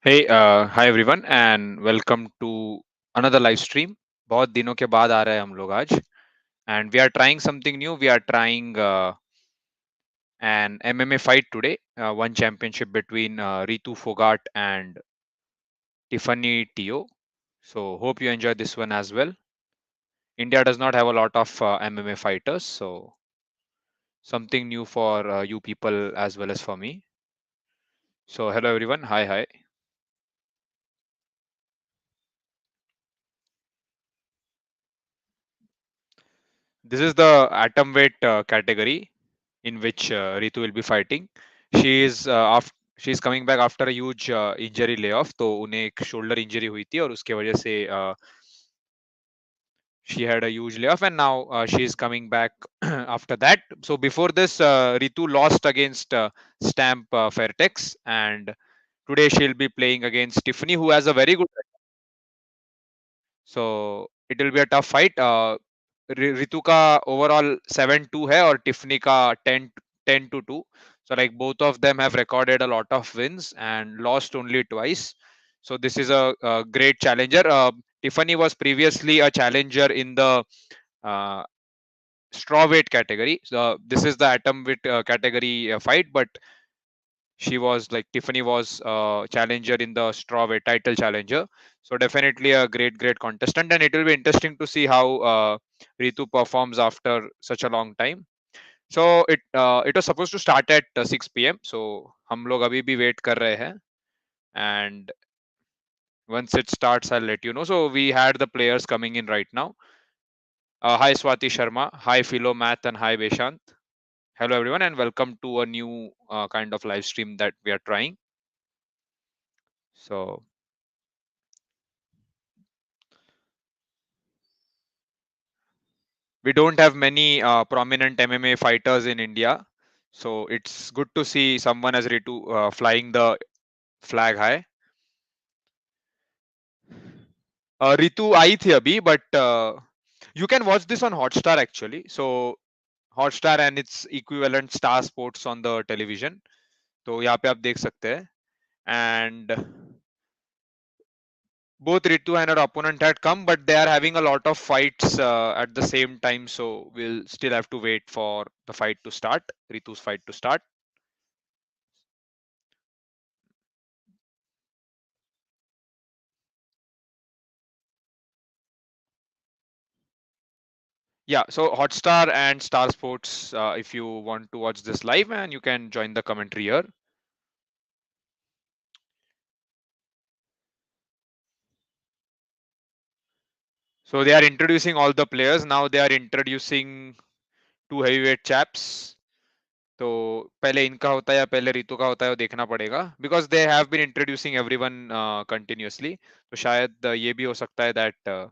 Hey, hi everyone, and welcome to another live stream. बहुत दिनों के बाद आ रहे हैं हम लोग आज, and we are trying something new. We are trying an MMA fight today, one championship between Ritu Phogat and Tiffany Teo. So hope you enjoy this one as well. India does not have a lot of MMA fighters, so something new for you people as well as for me. So hello everyone, hi hi. This is the atomweight category in which Ritu will be fighting. She is she's coming back after a huge injury layoff. तो उन्हें एक shoulder injury हुई थी और उसके वजह से she had a huge layoff and now she is coming back after that. So before this, Ritu lost against Stamp Fairtex, and today she'll be playing against Tiffany, who has a very good. So it will be a tough fight. Ritu का overall 7-2 है और Tiffany का 10-2. So like both of them have recorded a lot of wins and lost only twice. So this is a great challenger. Tiffany was previously a challenger in the uh, straw weight category. So this is the atom weight category fight, but she was like Tiffany was challenger in the strawweight title challenger. So definitely a great contestant, and it will be interesting to see how Ritu performs after such a long time. So it was supposed to start at 6 p.m. So हम लोग अभी भी wait कर रहे हैं, and once it starts I'll let you know. So we had the players coming in right now. Hi Swati Sharma, hi Philo Math, and hi Veshant. Hello everyone, and welcome to a new kind of live stream that we are trying. So we don't have many prominent MMA fighters in India, so it's good to see someone as Ritu flying the flag high. Ritu आई थी अभी, but you can watch this on Hotstar actually. So Hotstar and its equivalent Star Sports on the television. तो यहाँ पे आप देख सकते हैं. And both Ritu and her opponent had come, but they are having a lot of fights at the same time. So we'll still have to wait for the fight to start, Ritu's fight to start. Yeah, so Hotstar and Star Sports, if you want to watch this live, and you can join the commentary here. So they are introducing all the players. Now they are introducing two heavyweight chaps. तो पहले इनका होता है या पहले रितु का होता है वो देखना पड़ेगा, because they have been introducing everyone continuously. तो शायद ये भी हो सकता है that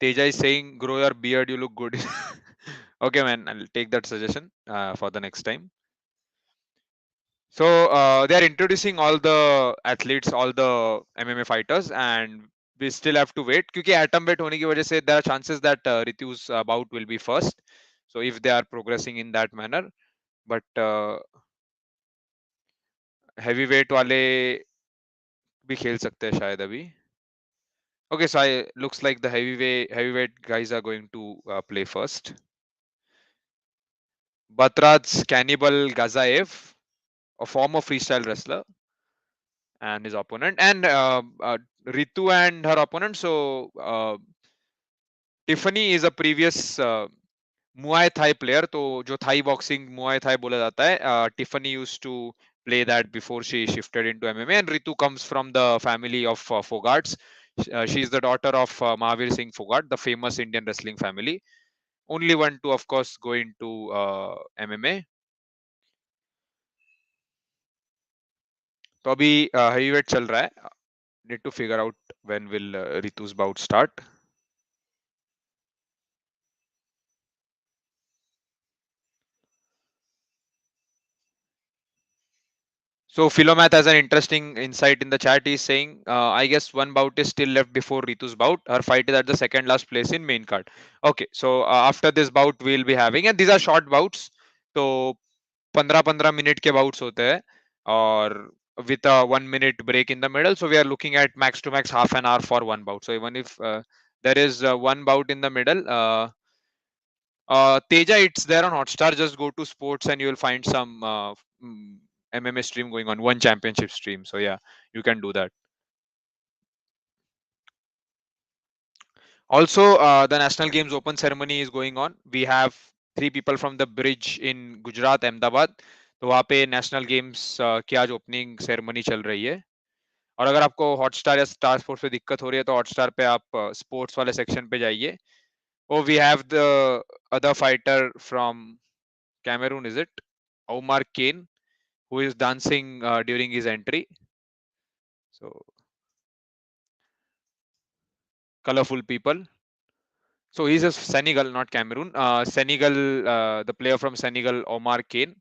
Teja is saying grow your beard, you look good. Okay man, I'll take that suggestion for the next time. So they are introducing all the athletes, all the MMA fighters, and we still have to wait. क्योंकि atom weight होने की वजह से there are chances that Ritu's bout will be first. So if they are progressing in that manner, but heavyweight वाले भी खेल सकते हैं शायद अभी. Okay, so I looks like the heavyweight guys are going to play first. Batrad's Cannibal Gazaev, a former freestyle wrestler, and his opponent, and Ritu and her opponent. So Tiffany is a previous Muay Thai player. तो जो Thai boxing Muay Thai बोला जाता है, Tiffany used to play that before she shifted into MMA, and Ritu comes from the family of Fogats. She is the daughter of Mahavir Singh Phogat, the famous Indian wrestling family. Only one to, of course, go into MMA. तो अभी heavyweight चल रहा है. Need to figure out when will Ritu's bout start. So Philomath has an interesting insight in the chat. He's saying, I guess one bout is still left before Ritu's bout. Her fight is at the second last place in main card. Okay, so after this bout we'll be having, and these are short bouts. तो 15-15 minute के bouts होते हैं. or with a 1 minute break in the middle. So we are looking at max to max half an hour for one bout. So even if there is one bout in the middle, Teja, it's there on Hotstar. Just go to sports and you will find some MMA stream going on, one championship stream. So yeah, you can do that. Also, the National Games Open ceremony is going on. We have three people from the bridge in Gujarat, Ahmedabad. तो वहाँ पे national games की आज opening ceremony चल रही है. और अगर आपको हॉटस्टार या स्टार स्पोर्ट्स पे दिक्कत हो रही है तो हॉटस्टार पे आप स्पोर्ट्स वाले सेक्शन पे जाइए. Oh, we have the other fighter from Cameroon, is it? Omar Kane, who is dancing during his entry. So colorful people. So he's a Senegal, not Cameroon. Senegal, the player from Senegal, Omar Kane.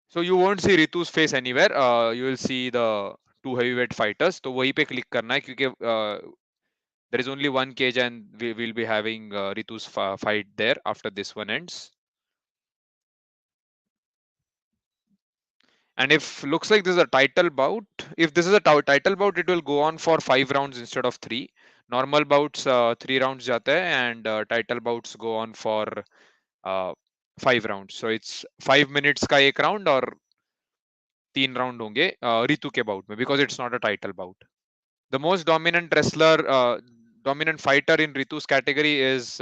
So you won't see Ritu's face anywhere. You will see the two heavyweight fighters. तो वहीं पे click करना है क्योंकि there is only one cage and we will be having Ritu's fight there after this one ends. And if looks like this is a title bout, if this is a title bout, it will go on for 5 rounds instead of three. Normal bouts 3 rounds जाते हैं and title bouts go on for uh, 5 rounds. So it's 5 minutes का एक round और 3 round होंगे रितु के bout में because it's not a title bout. The most dominant wrestler, dominant fighter in Ritu's category is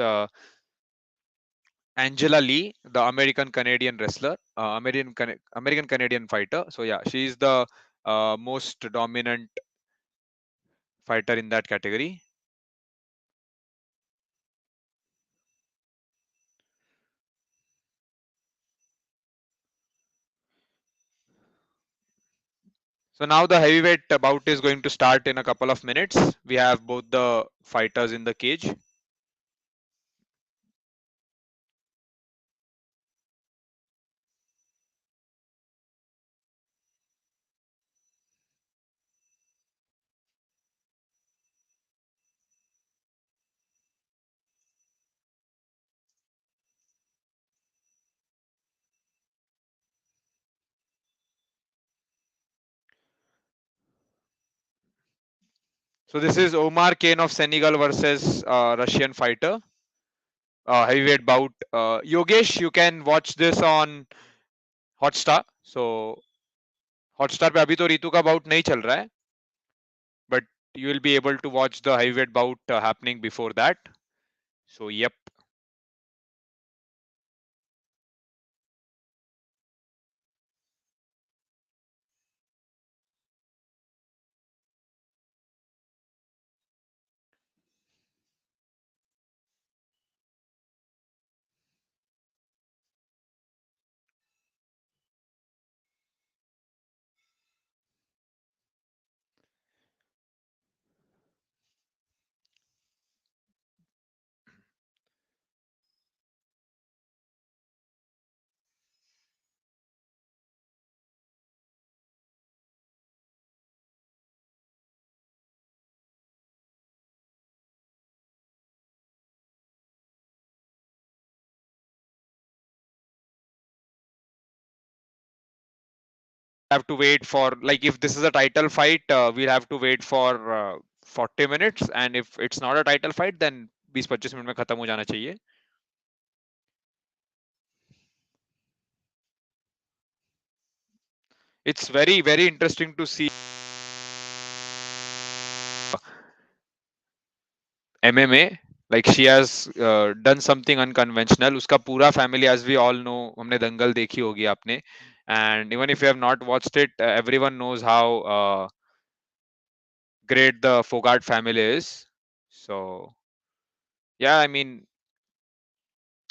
Angela Lee, the American Canadian wrestler, American Canadian fighter. So yeah, she is the most dominant fighter in that category. So now the heavyweight bout is going to start in a couple of minutes. We have both the fighters in the cage. So this is Omar Kane of Senegal versus Russian fighter. Heavyweight bout. Yogesh, you can watch this on Hotstar. So Hotstar पे अभी तो रितु का bout नहीं चल रहा है, but you will be able to watch the heavyweight bout happening before that. So yep. Have to wait for, like, if this is a title fight, we'll have to wait for 40 minutes, and if it's not a title fight then 20-25 minute में खत्म हो जाना चाहिए. It's very very interesting to see MMA. Like she has done something unconventional. उसका पूरा family, as we all know, हमने दंगल देखी होगी आपने, and even if you have not watched it, everyone knows how great the Phogat family is. So yeah, I mean,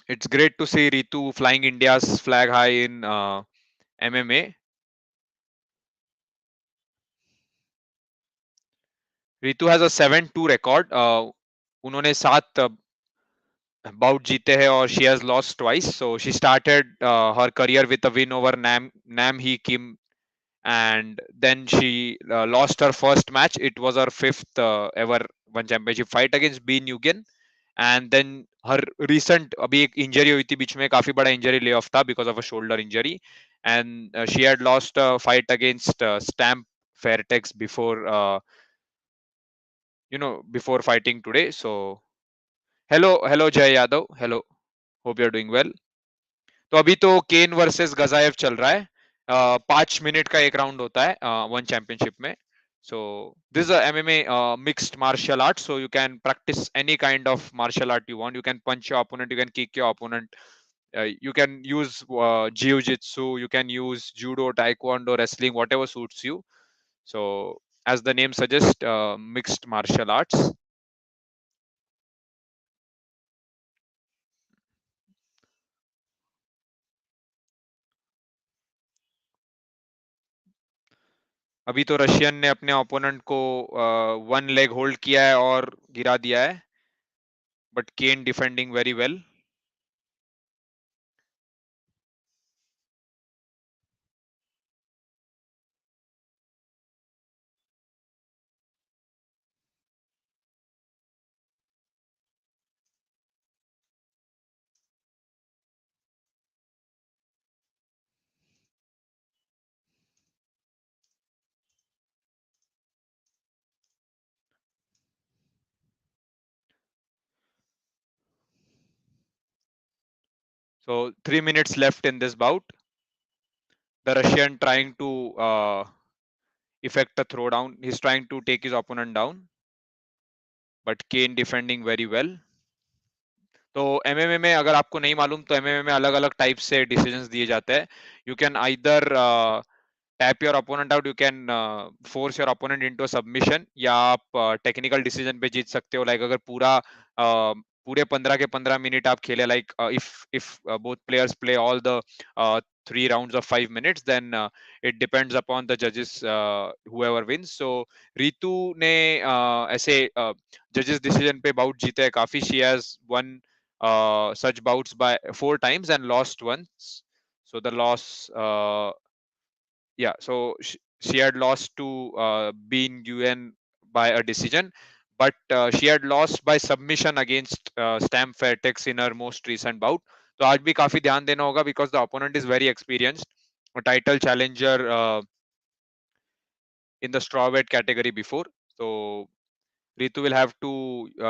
it's great to see Ritu flying India's flag high in MMA. Ritu has a 7-2 record. उन्होंने 7 bout जीते हैं और she has lost twice. So she started her career with a win over Nam Hee Kim, and then she lost her first match. It was her fifth ever one championship fight against B Nguyen, and then her recent अभी एक injury हुई थी बीच में, काफी बड़ा injury lay off था because of a shoulder injury, and she had lost a fight against Stamp Fairtex before before fighting today. So hello hello Jai Yadav, hello, hope you are doing well. तो अभी तो केन versus गजाएव चल रहा है. 5 minute का एक round होता है वन चैंपियनशिप में. So this MMA mixed martial art, so you can practise any kind of martial art you want. You can punch your opponent, you can kick your opponent, you can use jiu-jitsu, you can use judo, taekwondo, wrestling, whatever suits you. So as the name suggests, mixed martial arts. अभी तो Russian ने अपने opponent को one leg hold किया है और गिरा दिया है, but Kane defending very well. So 3 minutes left in this bout. The Russian trying to effect a throwdown. He's trying to take his opponent down, but Kane defending very well. तो MMA में अगर आपको नहीं मालूम तो MMA में अलग अलग टाइप से डिसीजंस दिए जाते हैं. You can either tap your opponent out, you can force your opponent into a submission, या आप टेक्निकल डिसीजन पे जीत सकते हो. लाइक अगर पूरे 15 के 15 मिनट आप खेले, like if both players play all the 3 rounds of 5 minutes, then it depends upon the judges, whoever wins. So Ritu ने ऐसे जजेस डिसीजन पे बाउट जीते हैं काफी. She has one such bouts by 4 times and lost once. So the loss, yeah, so she had lost to Bean Yuen by a decision, but she had lost by submission against Stamp Fairtex in her most recent bout. तो आज भी काफी ध्यान देना होगा because the opponent is very experienced, a title challenger in the strawweight category before. So Ritu will have to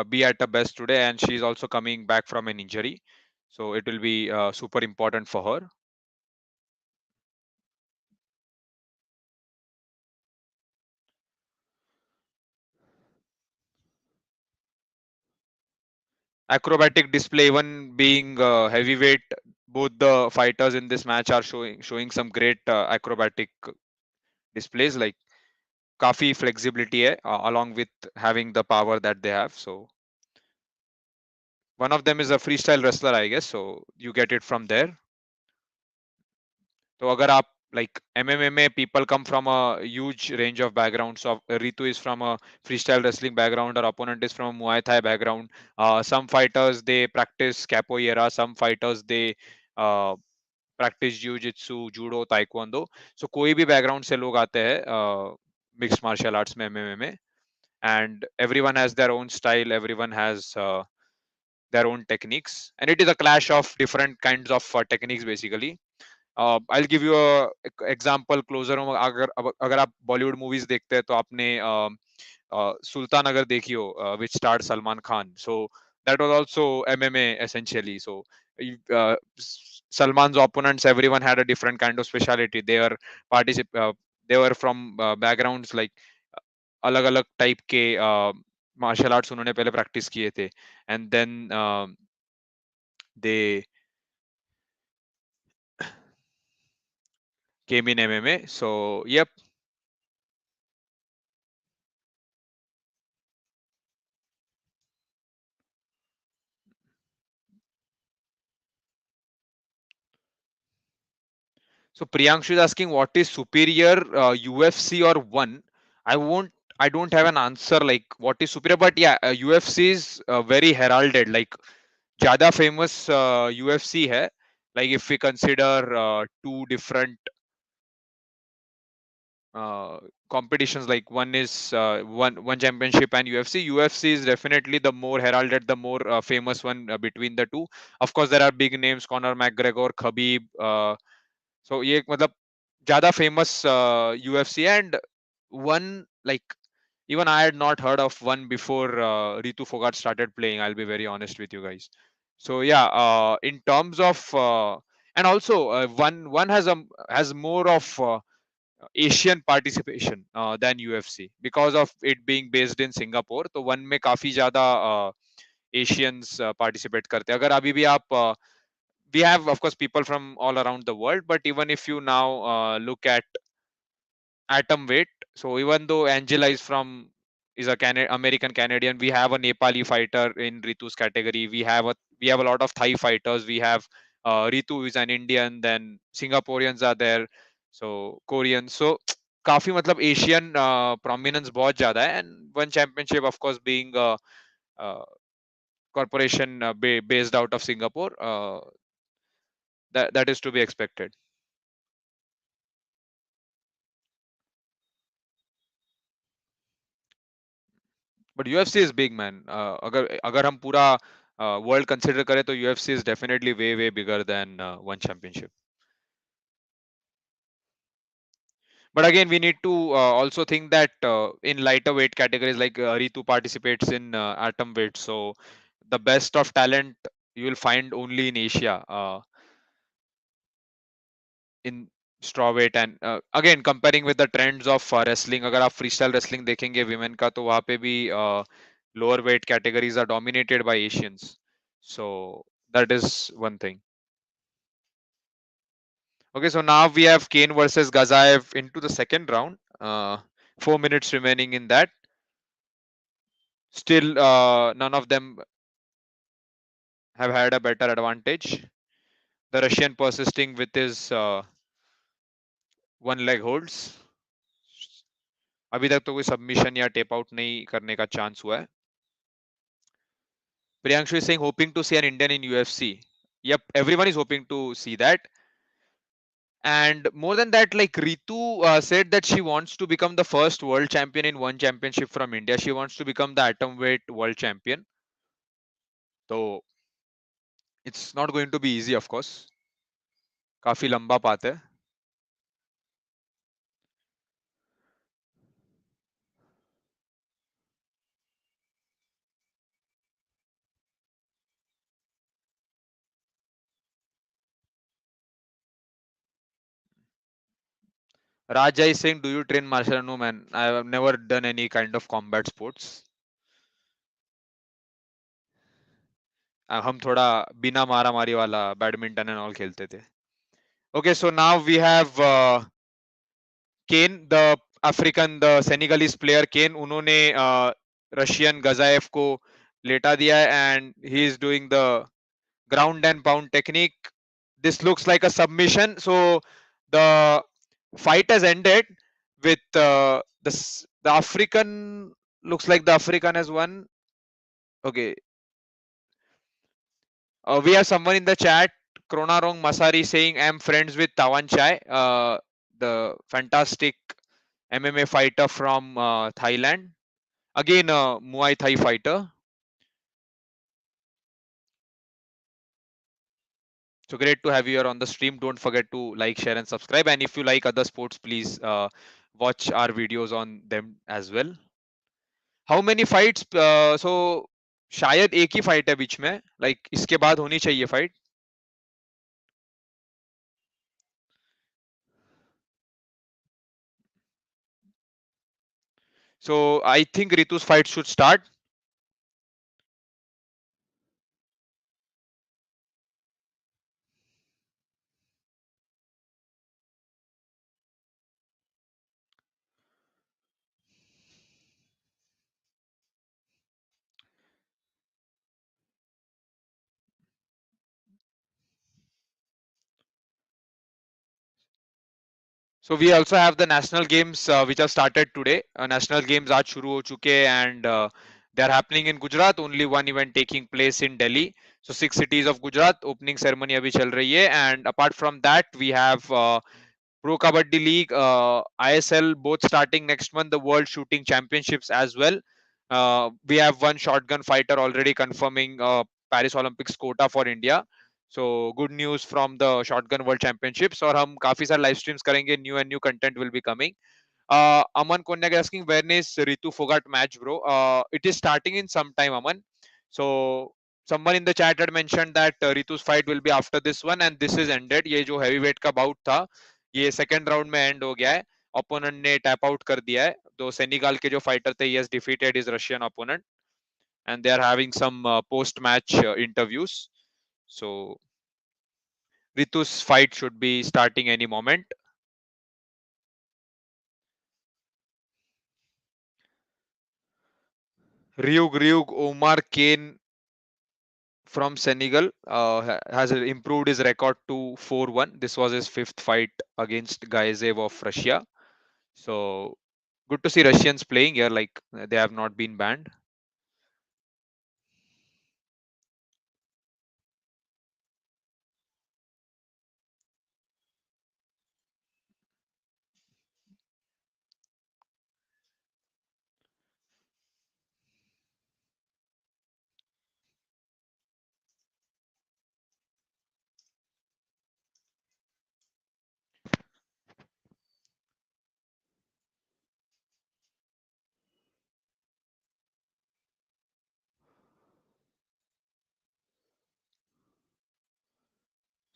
be at her best today, and she's also coming back from an injury, so it will be super important for her. Acrobatic display, even being heavyweight, both the fighters in this match are showing some great acrobatic displays. Like काफी flexibility है, along with having the power that they have. So one of them is a freestyle wrestler, I guess, so you get it from there. तो अगर आप like MMA में people come from a huge range of backgrounds. So Ritu is from a freestyle wrestling background, or opponent is from a Muay Thai background. Some fighters they practice capoeira, some fighters they uh, practice jiu-jitsu, judo, taekwondo. So कोई भी background से लोग आते हैं mixed martial arts में, MMA में, and everyone has their own style, everyone has their own techniques, and it is a clash of different kinds of techniques basically. I'll give you a example closer. अगर आप Bollywood movies देखते हैं तो आपने सुल्तान अगर देखी हो, which starred Salman Khan. So that was also MMA essentially. So uh, Salman's opponents, everyone had a different kind of speciality. They were from backgrounds like अलग अलग टाइप के मार्शल आर्ट्स उन्होंने पहले प्रैक्टिस किए थे, and then they came in MMA. So yep. So Priyanshu is asking what is superior, UFC or one. I won't. I don't have an answer like what is superior, but yeah, UFC is very heralded. Like ज्यादा famous UFC है. Like if we consider two different uh, competitions. Like one is one championship and UFC. UFC is definitely the more heralded, the more famous one between the two. Of course, there are big names: Conor McGregor, Khabib. So ये मतलब ज़्यादा famous UFC, and one like even I had not heard of one before Ritu Phogat started playing. I'll be very honest with you guys. So yeah, in terms of and also one has more of Asian participation than UFC because of it being based in Singapore. तो one में काफी ज्यादा Asians participate करते हैं. अगर अभी भी आप we have of course people from all around the world, but even if you now look at Atomweight, so even though Angela is a American Canadian, we have a Nepali fighter in Ritu's category. We have a lot of Thai fighters. We have Ritu is an Indian. Then Singaporeans are there. So Koreans. So काफी मतलब Asian prominence बहुत ज्यादा है. And one championship of course being corporation based out of Singapore, that is to be expected. But UFC is big, man. अगर अगर हम पूरा world consider करें तो UFC is definitely way bigger than one championship. But again, we need to also think that in lighter weight categories, like Ritu participates in atom weight, so the best of talent you will find only in Asia, in straw weight. And again, comparing with the trends of wrestling, अगर आप freestyle wrestling देखेंगे women का, तो वहाँ पे भी lower weight categories are dominated by Asians. So that is one thing. Okay, so now we have Kane versus Gazaev into the second round. 4 minutes remaining in that. Still, none of them have had a better advantage. The Russian persisting with his one leg holds. अभी तक तो कोई submission या tape out नहीं करने का chance हुआ है. Priyanshu is saying hoping to see an Indian in UFC. Yep, everyone is hoping to see that. And more than that, like Ritu said that she wants to become the first world champion in one championship from India. She wants to become the atomweight world champion. So it's not going to be easy, of course. काफी लंबा path है. Raja is saying, do you train martial art? No, man. I have never done any kind of combat sports. हम थोड़ा बिना मारा मारी वाला badminton and all खेलते थे. Okay, so now we have Kane, the African, the Senegalese player Kane. उन्होंने Russian गजाएव को लेटा दिया है, and he is doing the ground and pound technique. This looks like a submission. So the fight has ended with the African. Looks like the African has won. Okay, we have someone in the chat, Kronarong Masari, saying I'm friends with Tawan Chai, the fantastic MMA fighter from Thailand. Again, a Muay Thai fighter. So great to have you here on the stream. Don't forget to like, share, and subscribe. And if you like other sports, please watch our videos on them as well. How many fights? So शायद एक ही fight है बीच में. Like इसके बाद होनी चाहिए fight. So I think Ritu's fight should start. So we also have the national games which have started today. National games आज शुरू हो चुके हैं, and they are happening in Gujarat. Only one event taking place in Delhi. So 6 cities of Gujarat opening ceremony अभी चल रही है, and apart from that we have Pro Kabaddi League, ISL, both starting next month. The World Shooting Championships as well. We have one shotgun fighter already confirming Paris Olympics quota for India. So good news from the Shotgun World Championships. और हम काफी सारे live streams करेंगे. New and new content will be coming. Aman Konyak asking, when is Ritu Phogat match, bro? It is starting in some time, Aman. So someone in the chat had mentioned that Ritu's fight will be after this one, and this is ended. ये जो heavyweight का bout था, ये second round में end हो गया है. Opponent ने tap out कर दिया है. तो सेनेगल के जो fighter थे, he has defeated his Russian opponent, and they are having some post-match interviews. So Ritu's fight should be starting any moment. Ryug Omar Kane from Senegal has improved his record to 4-1. This was his fifth fight against Gaezev of Russia. So good to see Russians playing here, like they have not been banned.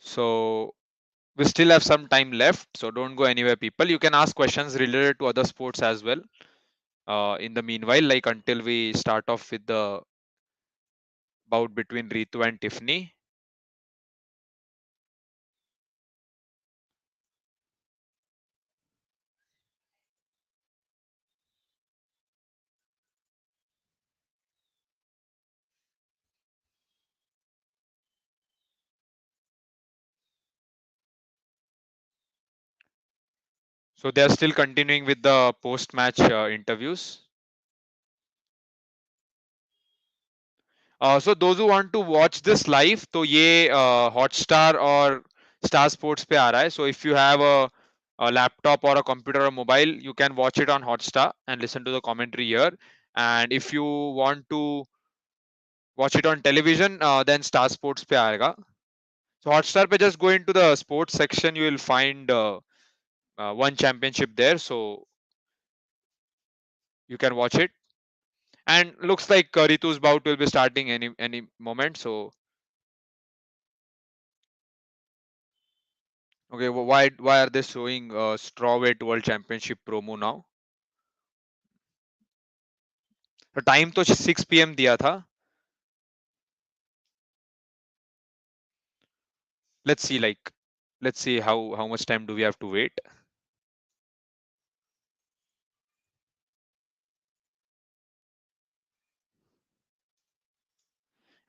So we still have some time left, so don't go anywhere, people. You can ask questions related to other sports as well. In the meanwhile, like until we start off with the bout between Ritu and Tiffany. So they are still continuing with the post-match interviews. So those who want to watch this live, तो ये Hotstar और Star Sports पे आ रहा है. So if you have a laptop or a computer or mobile, you can watch it on Hotstar and listen to the commentary here. And if you want to watch it on television, then Star Sports पे आएगा. So Hotstar पे just go into the sports section, you will find one championship there, so you can watch it. And looks like Ritu's bout will be starting any moment. So okay, why are they showing strawweight world championship promo now? तो time तो 6 PM दिया था. Let's see, like let's see how much time do we have to wait.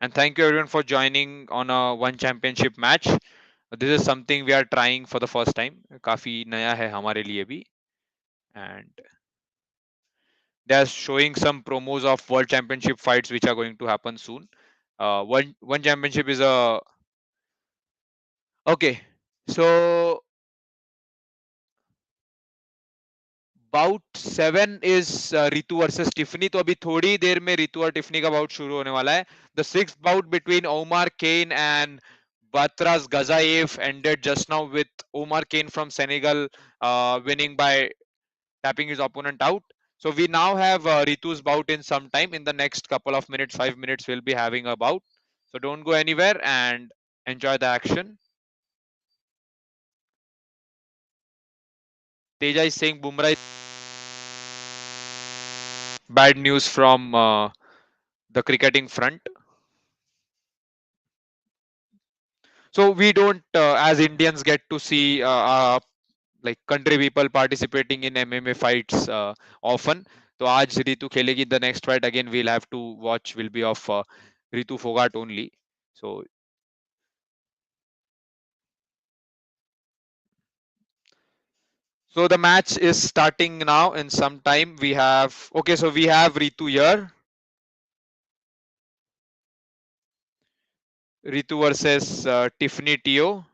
And thank you everyone for joining on a one championship match. This is something we are trying for the first time. काफी नया है हमारे लिए भी. And they are showing some promos of world championship fights which are going to happen soon. One championship is a okay. So bout 7 is Ritu versus Tiffany. तो अभी थोड़ी देर में रितु और टिफनी का बाउट शुरू होने वाला है. The sixth bout between Omar Kane and Batras Gazaev ended just now with Omar Kane from Senegal winning by tapping his opponent out. So we now have Ritu's bout in some time. In the next couple of minutes, 5 minutes, we'll be having a bout. So don't go anywhere and enjoy the action. Teja is saying Bumrah. Bad news from the cricketing front. So we don't as Indians get to see like country people participating in MMA fights often. तो आज रितु खेलेगी. The next fight again we'll have to watch will be of Ritu Phogat only. So the match is starting now. In some time we have okay. So we have Ritu here. Ritu versus Tiffany Teo.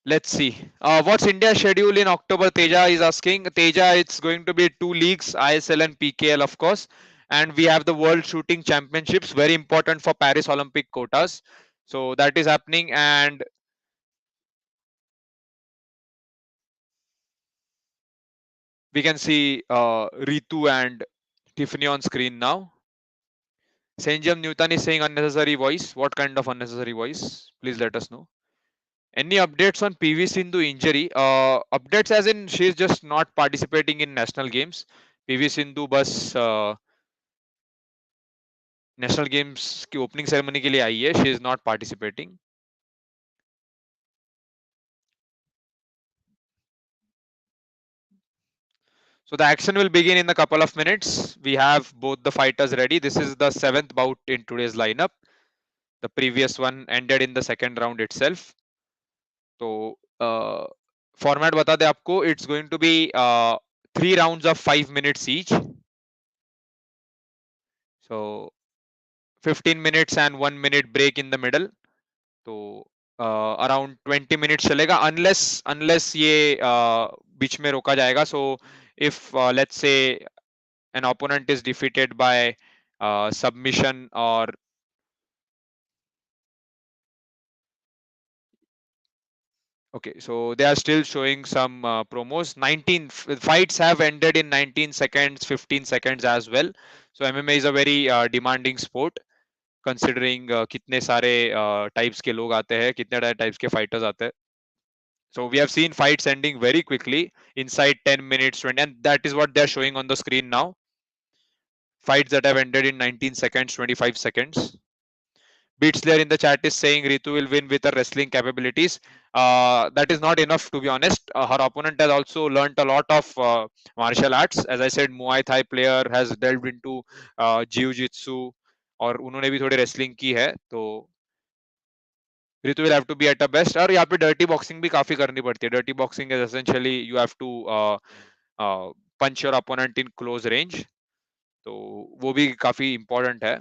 Let's see. What's India's schedule in October? Teja is asking. Teja, it's going to be two leagues, ISL and PKL, of course. And we have the World Shooting Championships, very important for Paris Olympic quotas. So that is happening. And we can see Ritu and Tiffany on screen now. Sanjam Newton is saying unnecessary voice. What kind of unnecessary voice? Please let us know. Any updates on PV Sindhu injury? Updates as in she is just not participating in national games. PV Sindhu बस national games की opening ceremony के लिए आई है. She is not participating. So the action will begin in a couple of minutes. We have both the fighters ready. This is the seventh bout in today's lineup. The previous one ended in the second round itself. तो format बता दे आपको. It's going to be 3 rounds of 5 minutes each. So 15 minutes and 1 minute break in the middle. तो around 20 minutes चलेगा unless ये बीच में रोका जाएगा. So if let's say an opponent is defeated by submission or okay, so they are still showing some promos. 19 fights have ended in 19 seconds, 15 seconds as well. So MMA is a very demanding sport considering कितने सारे types के लोग आते हैं, कितने types के fighters आते हैं. So we have seen fights ending very quickly inside 10 minutes 20, and that is what they're showing on the screen now. Fights that have ended in 19 seconds, 25 seconds. Beats Slayer in the chat is saying Ritu will win with her wrestling capabilities. That is not enough, to be honest. Her opponent has also learnt a lot of martial arts. As I said, Muay Thai player has delved into Jiu-Jitsu और उन्होंने भी थोड़ी wrestling की है. तो Ritu will have to be at her best. और यहाँ पे dirty boxing भी काफी करनी पड़ती है. Dirty boxing is essentially you have to punch your opponent in close range. तो वो भी काफी important है.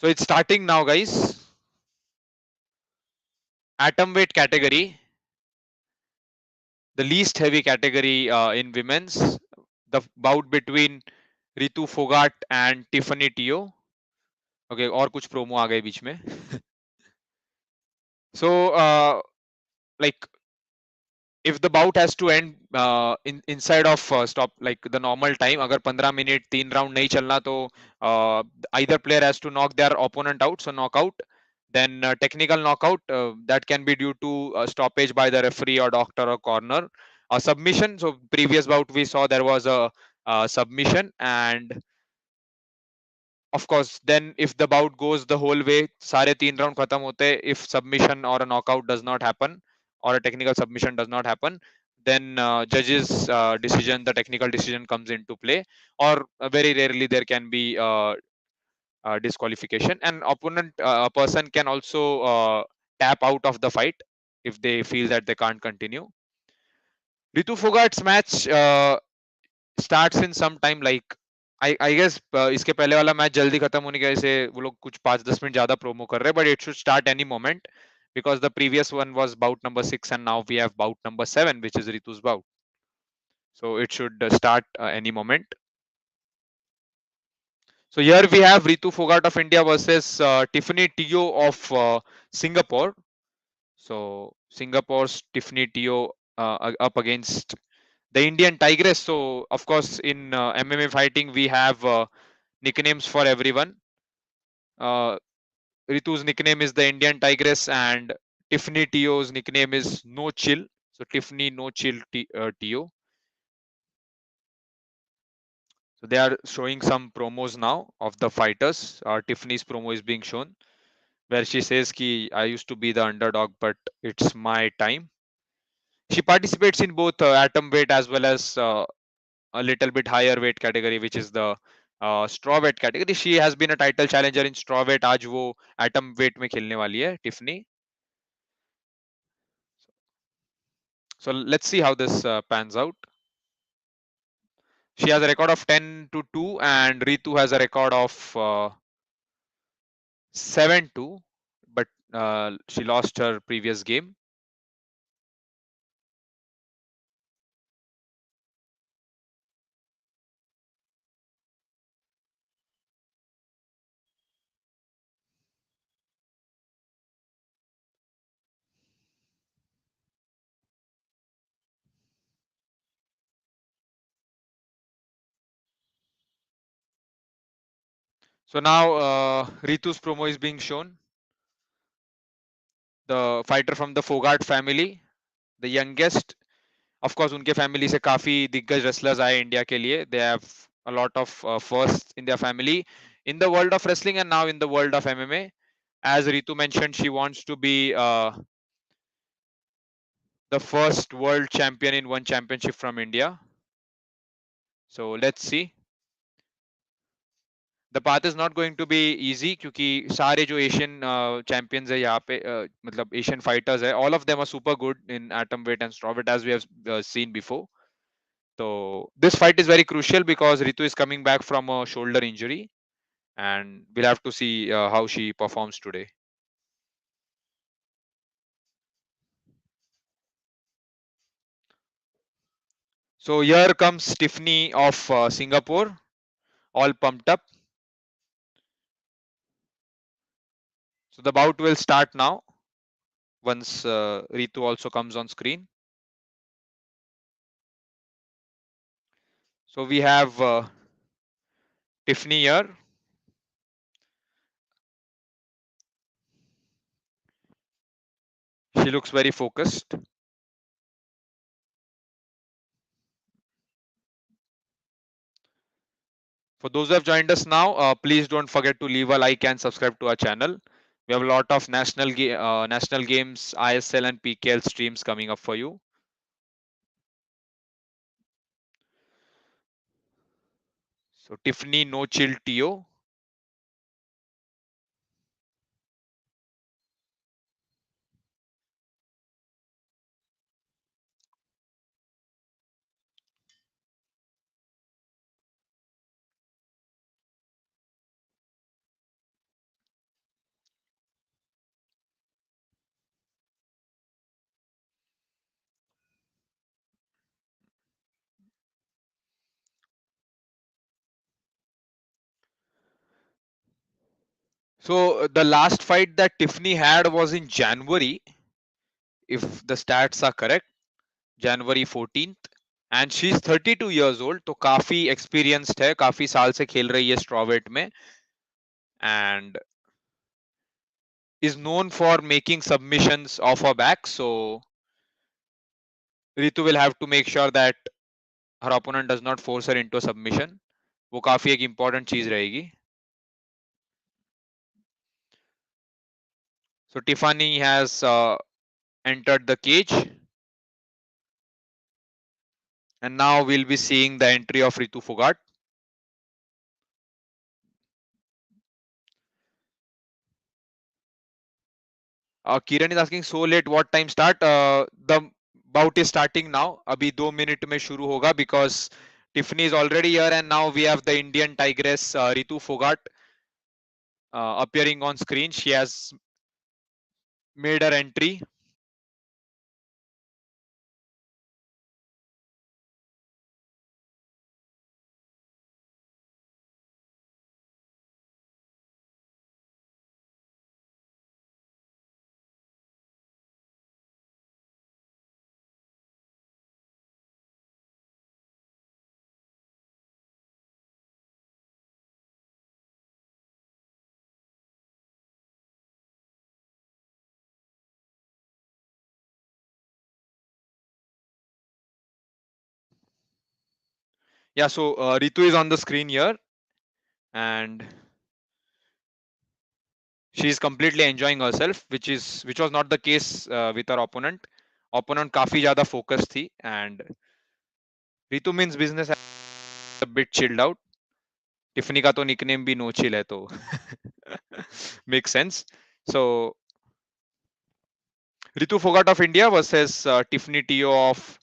So it's starting now, guys. Atomweight category, the least heavy category in women's. The bout between Ritu Phogat and Tiffany Teo. Okay, और कुछ promo आ गए बीच में. So, like if the bout has to end inside of stop like the normal time, अगर 15 minute 3 round नहीं चलना तो either player has to knock their opponent out, so knockout. Then technical knockout that can be due to stoppage by the referee or doctor or corner. A submission. So previous bout we saw there was a submission, and of course then if the bout goes the whole way, सारे 3 round खत्म होते, if submission or a knockout does not happen or a technical submission does not happen, then judges decision, the technical decision comes into play, or very rarely there can be disqualification. And opponent a person can also tap out of the fight if they feel that they can't continue. Ritu Phogat's match starts in some time, like I guess इसके पहले वाला match जल्दी खत्म होने की वजह से वो लोग कुछ 5-10 मिनट ज्यादा प्रोमो कर रहे हैं, but it should start any moment because the previous one was bout number 6 and now we have bout number 7, which is Ritu's bout. So it should start any moment. So here we have Ritu Phogat of India versus Tiffany Teo of Singapore. So Singapore's Tiffany Teo up against the Indian Tigress. So of course in MMA fighting we have nicknames for everyone. Ritu's nickname is the Indian Tigress and Tiffany Teo's nickname is No Chill. So Tiffany No Chill Teo. So they are showing some promos now of the fighters. Tiffany's promo is being shown where she says ki I used to be the underdog, but it's my time. She participates in both atom weight as well as a little bit higher weight category, which is the straw weight category. She has been a title challenger in straw weight. आज वो atom weight में खेलने वाली है, Tiffany. So let's see how this pans out. She has a record of 10-2, and Ritu has a record of 7-2, but she lost her previous game. So now Ritu's promo is being shown. The fighter from the Phogat family, the youngest. Of course, उनके family से काफी दिग्गज wrestlers आए India के लिए. They have a lot of firsts in their family in the world of wrestling and now in the world of MMA. As Ritu mentioned, she wants to be the first world champion in one championship from India. So let's see. The path is not going to be easy क्योंकि सारे जो Asian champions है यहाँ पे मतलब Asian fighters है, all of them are super good in atom weight and straw weight as we have seen before. So this fight is very crucial because Ritu is coming back from a shoulder injury and we'll have to see how she performs today. So here comes Tiffany of Singapore, all pumped up. So the bout will start now once Ritu also comes on screen. So we have Tiffany here. She looks very focused. For those who have joined us now, please don't forget to leave a like and subscribe to our channel. We have a lot of national games, ISL and PKL streams coming up for you. So Tiffany No Chill Teo. So the last fight that Tiffany had was in January, if the stats are correct, January 14th. And she's 32 years old, तो काफी experienced है, काफी साल से खेल रही है strawweight में, and is known for making submissions off her back. So Ritu will have to make sure that her opponent does not force her into a submission. वो काफी एक important चीज रहेगी. So Tiffany has entered the cage, and now we'll be seeing the entry of Ritu Phogat. Kiran is asking so late what time start? The bout is starting now. अभी 2 minute में शुरू होगा because Tiffany is already here and now we have the Indian Tigress Ritu Phogat appearing on screen. She has made her entry. Yeah, so Ritu is on the screen here and she is completely enjoying herself, which was not the case with her opponent. Opponent काफी ज्यादा focused थी and Ritu means business, a bit chilled out. Tiffany का तो nickname भी no chill है तो makes sense. So Ritu Phogat of India versus Tiffany Teo of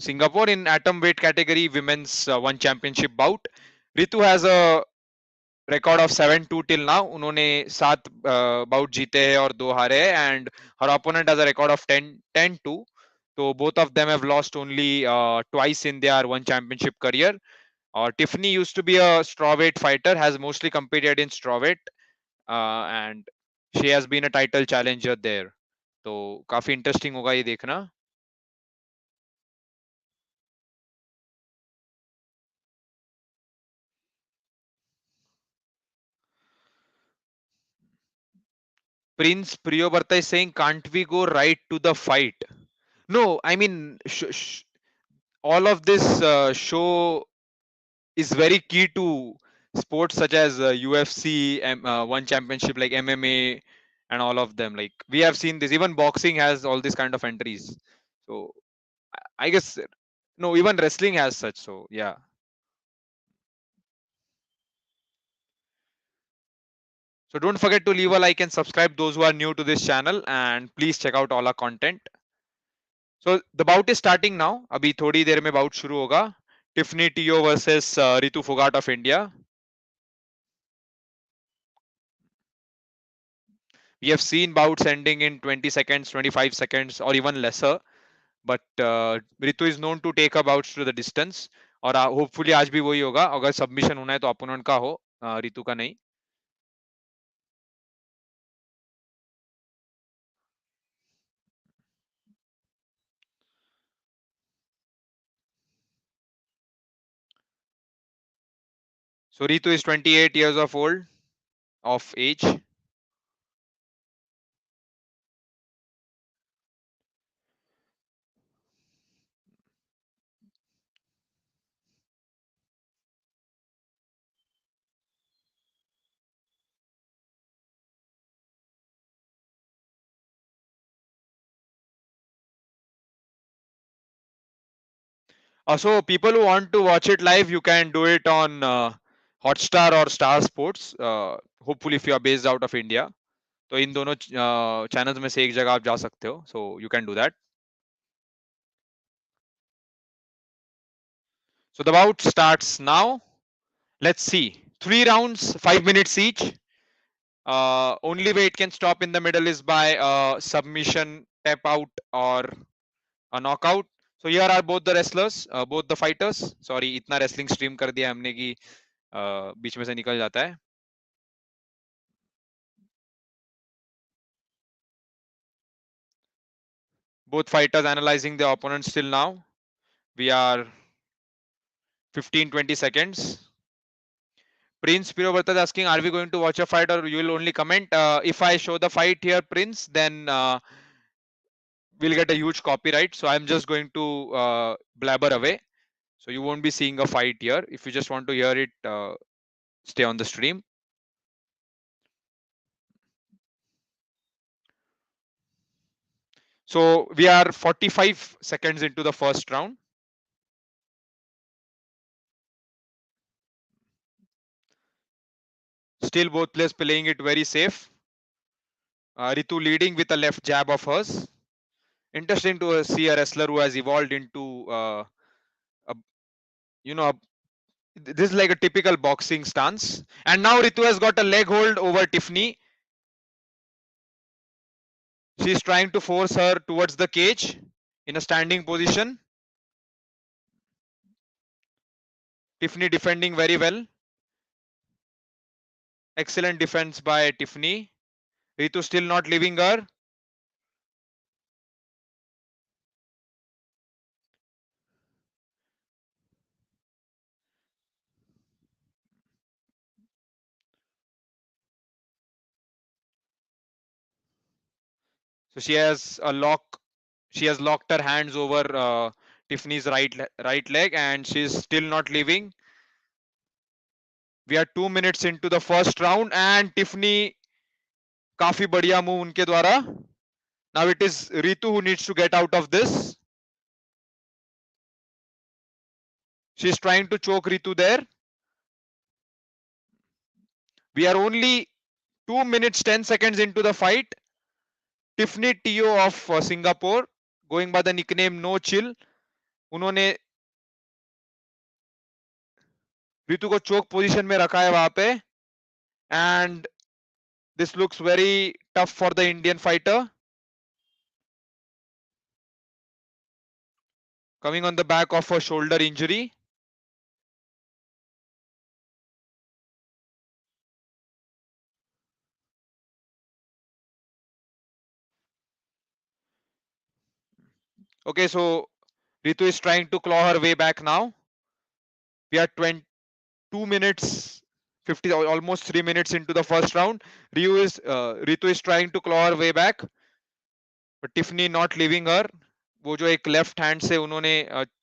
Singapore in atom weight category women's one championship bout. Ritu has a record of 7-2 till now. उन्होंने 7 bought जीते हैं और 2 हारे हैं, and her opponent has a record of 10-2. So both of them have lost only twice in their one championship career. Tiffany used to be a strawweight fighter, has mostly competed in strawweight, and she has been a title challenger there. तो काफी interesting होगा ये देखना. Prince Priyovarta is saying, can't we go right to the fight? No, I mean, all of this show is very key to sports such as UFC, one championship like MMA, and all of them. Like we have seen this, even boxing has all these kind of entries. So I guess no, even wrestling has such. So yeah. So don't forget to leave a like and subscribe those who are new to this channel, and please check out all our content. So the bout is starting now. अभी थोड़ी देर में bout शुरू होगा. Tiffany Teo versus Ritu Phogat of India. We have seen bouts ending in 20 seconds, 25 seconds, or even lesser. But Ritu is known to take her bouts to the distance. और hopefully आज भी वही होगा. अगर submission होना है तो opponent का हो, रितु का नहीं. So Ritu is 28 years of age. So people who want to watch it live, you can do it on Hotstar or Star Sports. Hopefully, if you are based out of India, तो इन दोनों channels में से एक जगह आप जा सकते हो. So you can do that. So the bout starts now. Let's see. 3 rounds, 5 minutes each. Only way it can stop in the middle is by submission, tap out, or a knockout. So here are both the wrestlers, both the fighters. Sorry, इतना wrestling stream कर दिया हमने कि बीच में से निकल जाता है. Both fighters analyzing the opponents till now. We are 15-20 seconds. Prince Pirovarta is asking, are we going to watch a fight or you will only comment? If I show the fight here, Prince, then we'll get a huge copyright. So I'm just going to blabber away. So you won't be seeing a fight here. If you just want to hear it, stay on the stream. So we are 45 seconds into the first round. Still both players playing it very safe. Ritu leading with a left jab of hers. Interesting to see a wrestler who has evolved into a, you know, this is like a typical boxing stance. And now Ritu has got a leg hold over Tiffany. She's trying to force her towards the cage in a standing position. Tiffany defending very well. Excellent defense by Tiffany. Ritu still not leaving her. So she has a lock. She has locked her hands over Tiffany's right leg, and she's still not leaving. We are 2 minutes into the first round, and Tiffany काफी बढ़िया move उनके द्वारा. Now it is Ritu who needs to get out of this. She's trying to choke Ritu there. We are only 2 minutes 10 seconds into the fight. Tiffany Teo of Singapore, going by the nickname No Chill, उन्होंने रितु को चोक position में रखा है वहां पे. And this looks very tough for the Indian fighter. Coming on the back of a shoulder injury. Okay, so Ritu is trying to claw her way back now. We are 22 minutes, 50, almost 3 minutes into the first round. Ritu is trying to claw her way back, but Tiffany not leaving her. वो जो एक left hand से उन्होंने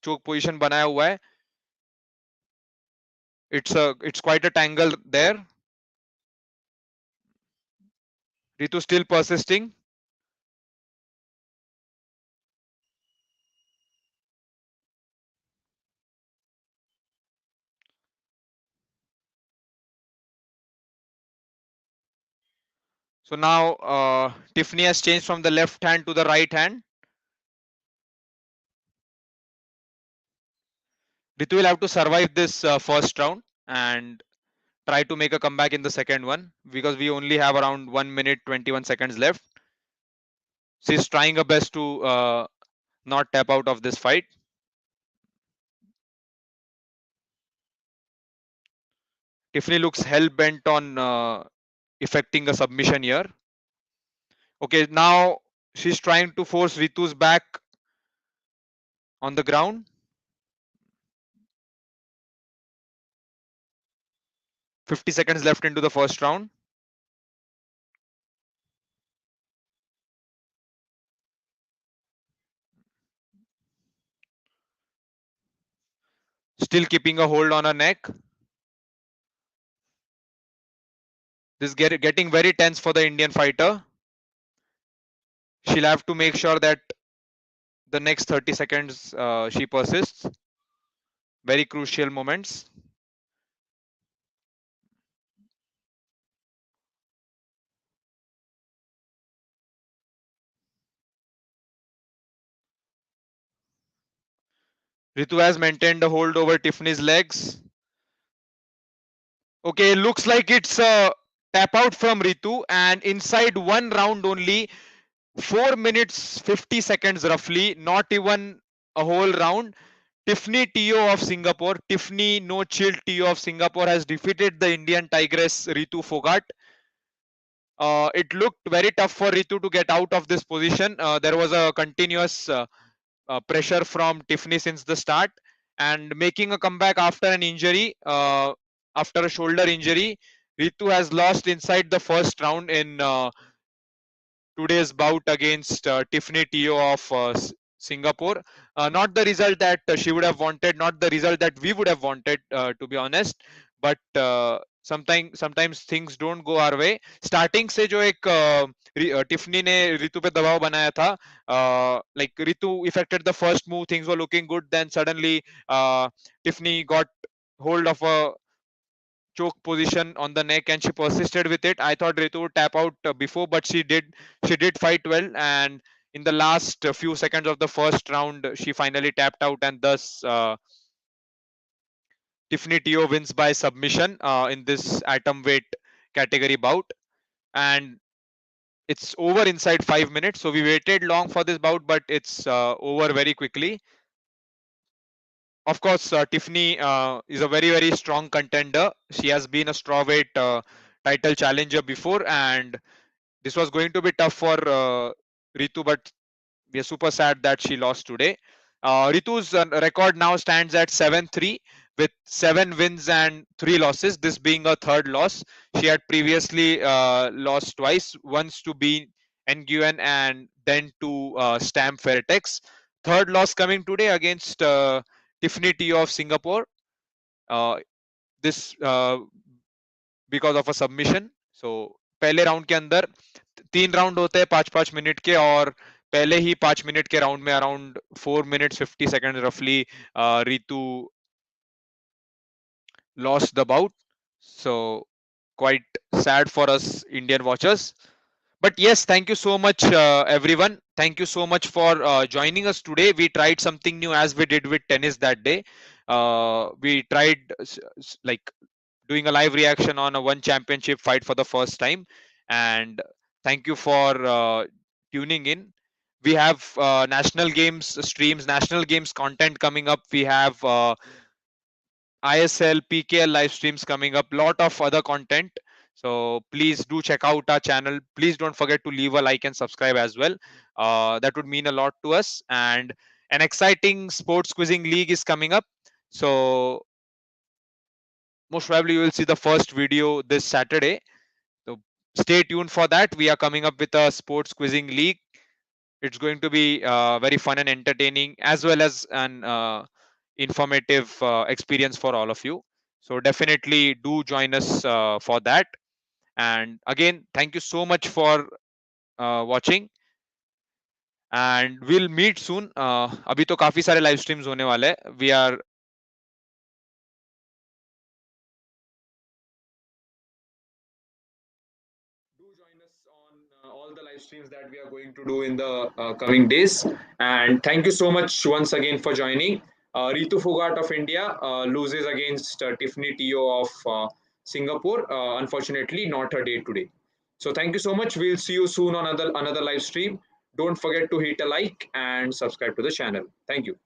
चोक position बनाया हुआ है, it's quite a tangle there. Ritu still persisting. So now Tiffany has changed from the left hand to the right hand. Ritu will have to survive this first round and try to make a comeback in the second one, because we only have around 1 minute 21 seconds left. She's trying her best to not tap out of this fight. Tiffany looks hell bent on effecting a submission here. Okay, now she's trying to force Ritu's back on the ground. 50 seconds left into the first round. Still keeping a hold on her neck. This is getting very tense for the Indian fighter. She'll have to make sure that the next 30 seconds she persists. Very crucial moments. Ritu has maintained a hold over Tiffany's legs. Okay, looks like it's a tap out from Ritu, and inside one round only, 4 minutes 50 seconds roughly, not even a whole round. Tiffany Teo of Singapore, Tiffany No Chill Teo of Singapore has defeated the Indian Tigress Ritu Phogat. It looked very tough for Ritu to get out of this position. There was a continuous pressure from Tiffany since the start, and making a comeback after an injury, after a shoulder injury. Ritu has lost inside the first round in today's bout against Tiffany Teo of Singapore. Not the result that she would have wanted, not the result that we would have wanted, to be honest. But sometimes things don't go our way. Starting से जो एक Tiffany ने रितु पे दबाव बनाया था, like Ritu effected the first move, things were looking good. Then suddenly Tiffany got hold of a choke position on the neck and she persisted with it. I thought Ritu would tap out before, but she did fight well, and in the last few seconds of the first round she finally tapped out, and thus Tiffany Teo wins by submission in this atom weight category bout, and it's over inside 5 minutes. So we waited long for this bout, but it's over very quickly. Of course, Tiffany is a very strong contender. She has been a strawweight title challenger before, and this was going to be tough for Ritu, but we are super sad that she lost today. Ritu's record now stands at 7-3 with 7 wins and 3 losses, this being a third loss. She had previously lost twice, once to Bean Nguyen and then to Stam Fairtex. Third loss coming today against Tiffany Teo of Singapore. This because of a submission. So पहले round के अंदर 3 round होते हैं 5-5 minute के, और पहले ही 5 minute के round में around 4 minutes 50 seconds roughly Ritu lost the bout. So quite sad for us Indian watchers. But yes, thank you so much, everyone. Thank you so much for joining us today. We tried something new as we did with tennis that day. We tried like doing a live reaction on a one championship fight for the first time. And thank you for tuning in. We have national games streams, national games content coming up. We have ISL, PKL live streams coming up, lot of other content. So please do check out our channel. Please don't forget to leave a like and subscribe as well. That would mean a lot to us. And an exciting sports quizzing league is coming up. So most probably you will see the first video this Saturday. So stay tuned for that. We are coming up with a sports quizzing league. It's going to be very fun and entertaining, as well as an informative experience for all of you. So definitely do join us for that. And again, thank you so much for watching. And we'll meet soon. अभी तो काफी सारे live streams होने वाले हैं. We are do join us on all the live streams that we are going to do in the coming days. And thank you so much once again for joining. Ritu Phogat of India loses against Tiffany Teo of Singapore. Unfortunately, not her day today. So thank you so much. We'll see you soon on another live stream. Don't forget to hit a like and subscribe to the channel. Thank you.